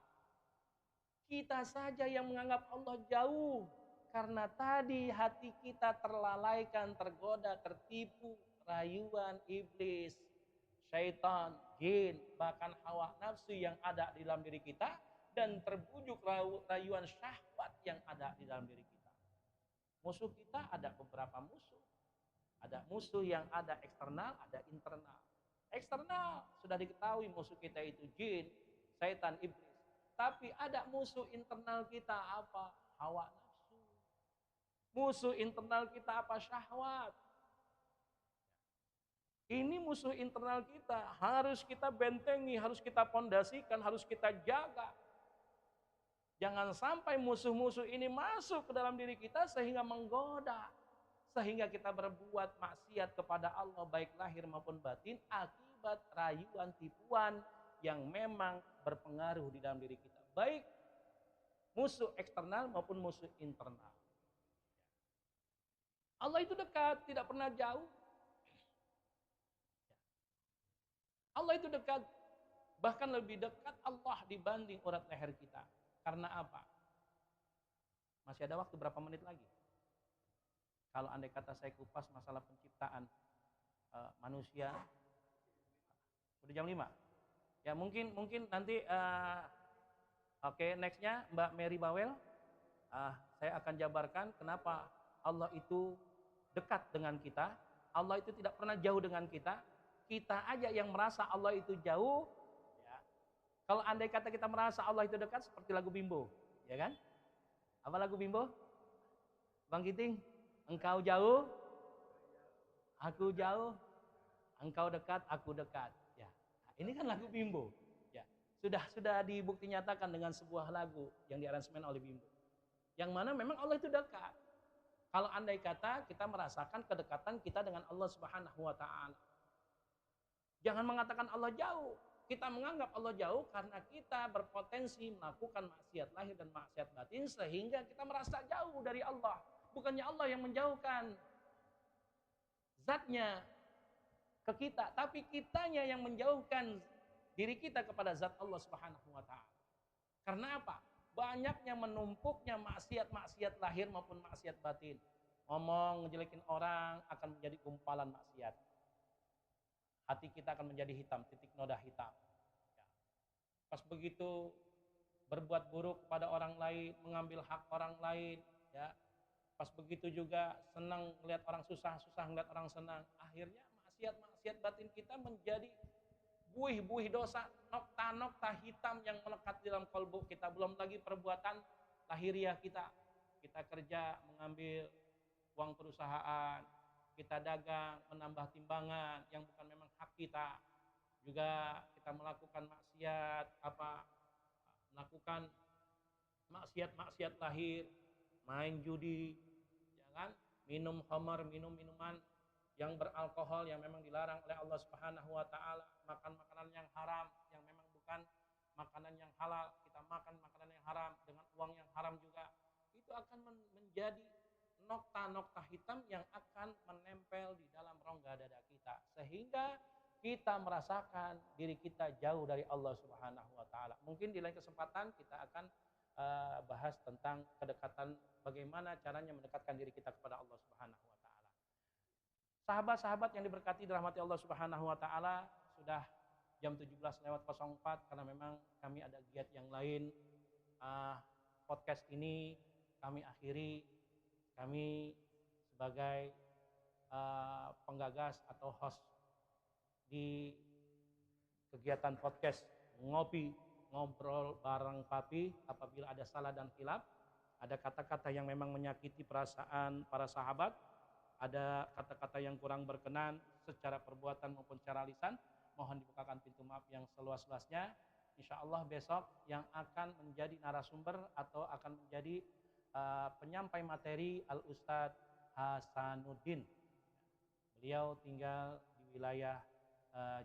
Kita saja yang menganggap Allah jauh karena tadi hati kita terlalaikan, tergoda, tertipu rayuan iblis, syaitan, jin, bahkan hawa nafsu yang ada di dalam diri kita, dan terbujuk rayuan syahwat yang ada di dalam diri kita. Musuh kita ada beberapa musuh. Ada musuh yang ada eksternal, ada internal. Eksternal sudah diketahui musuh kita itu jin, syaitan, iblis. Tapi ada musuh internal kita apa? Hawa nafsu. Musuh internal kita apa? Syahwat. Ini musuh internal kita, harus kita bentengi, harus kita pondasikan, harus kita jaga. Jangan sampai musuh-musuh ini masuk ke dalam diri kita sehingga menggoda. Sehingga kita berbuat maksiat kepada Allah baik lahir maupun batin akibat rayuan tipuan yang memang berpengaruh di dalam diri kita. Baik musuh eksternal maupun musuh internal. Allah itu dekat, tidak pernah jauh. Allah itu dekat, bahkan lebih dekat Allah dibanding urat leher kita. Karena apa? Masih ada waktu berapa menit lagi? Kalau andai kata saya kupas masalah penciptaan manusia, udah jam 5. Ya mungkin nanti oke, nextnya Mbak Mary Bawel, saya akan jabarkan kenapa Allah itu dekat dengan kita. Allah itu tidak pernah jauh dengan kita. Kita aja yang merasa Allah itu jauh. Ya. Kalau andai kata kita merasa Allah itu dekat, seperti lagu Bimbo, ya kan? Apa lagu Bimbo? Bang Kiting, engkau jauh, aku jauh, engkau dekat, aku dekat. Ya, nah, ini kan lagu Bimbo. Ya, sudah dibukti nyatakan dengan sebuah lagu yang diaransemen oleh Bimbo. Yang mana memang Allah itu dekat. Kalau andai kata kita merasakan kedekatan kita dengan Allah Subhanahu wa taala. Jangan mengatakan Allah jauh. Kita menganggap Allah jauh karena kita berpotensi melakukan maksiat lahir dan maksiat batin sehingga kita merasa jauh dari Allah. Bukannya Allah yang menjauhkan zatnya ke kita, tapi kitanya yang menjauhkan diri kita kepada zat Allah Subhanahu wa taala. Karena apa? Banyaknya menumpuknya maksiat-maksiat lahir maupun maksiat batin. Ngomong, ngejelekin orang akan menjadi gumpalan maksiat. Hati kita akan menjadi hitam, titik noda hitam. Ya. Pas begitu berbuat buruk kepada orang lain, mengambil hak orang lain, ya. Pas begitu juga senang melihat orang susah melihat orang senang. Akhirnya maksiat batin kita menjadi buih-buih dosa, nokta-nokta hitam yang melekat di dalam kalbu kita. Belum lagi perbuatan lahiriah kita. Kita kerja mengambil uang perusahaan, kita dagang, menambah timbangan yang bukan memang hak kita. Juga kita melakukan melakukan maksiat lahir, main judi, jangan minum khamar, minum minuman yang beralkohol yang memang dilarang oleh Allah Subhanahu wa taala, makan makanan yang haram yang memang bukan makanan yang halal, kita makan makanan yang haram dengan uang yang haram juga. Itu akan menjadi nokta-nokta hitam yang akan menempel di dalam rongga dada kita sehingga kita merasakan diri kita jauh dari Allah Subhanahu wa taala. Mungkin di lain kesempatan kita akan bahas tentang kedekatan, bagaimana caranya mendekatkan diri kita kepada Allah Subhanahu wa taala. Sahabat-sahabat yang diberkati dirahmati Allah Subhanahu wa taala, sudah jam 17:04 karena memang kami ada giat yang lain. Podcast ini kami akhiri. Kami sebagai penggagas atau host di kegiatan podcast ngopi ngobrol bareng Papi. Apabila ada salah dan khilaf, ada kata-kata yang memang menyakiti perasaan para sahabat, ada kata-kata yang kurang berkenan secara perbuatan maupun secara lisan, mohon dibukakan pintu maaf yang seluas-luasnya. Insya Allah besok yang akan menjadi narasumber atau akan menjadi penyampai materi Al-Ustadz Hasanuddin. Beliau tinggal di wilayah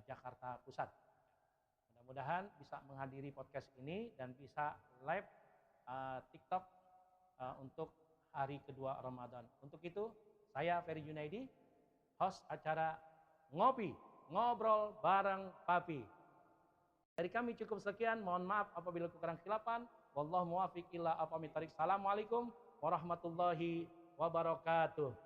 Jakarta Pusat. Mudah-mudahan bisa menghadiri podcast ini dan bisa live TikTok untuk hari kedua Ramadan. Untuk itu, saya Ferry Junaidi, host acara Ngopi, Ngobrol Bareng Papi. Dari kami cukup sekian, mohon maaf apabila kurang khilapan. Wallahu muwaffiq ila aqwamit thoriq. Assalamualaikum warahmatullahi wabarakatuh.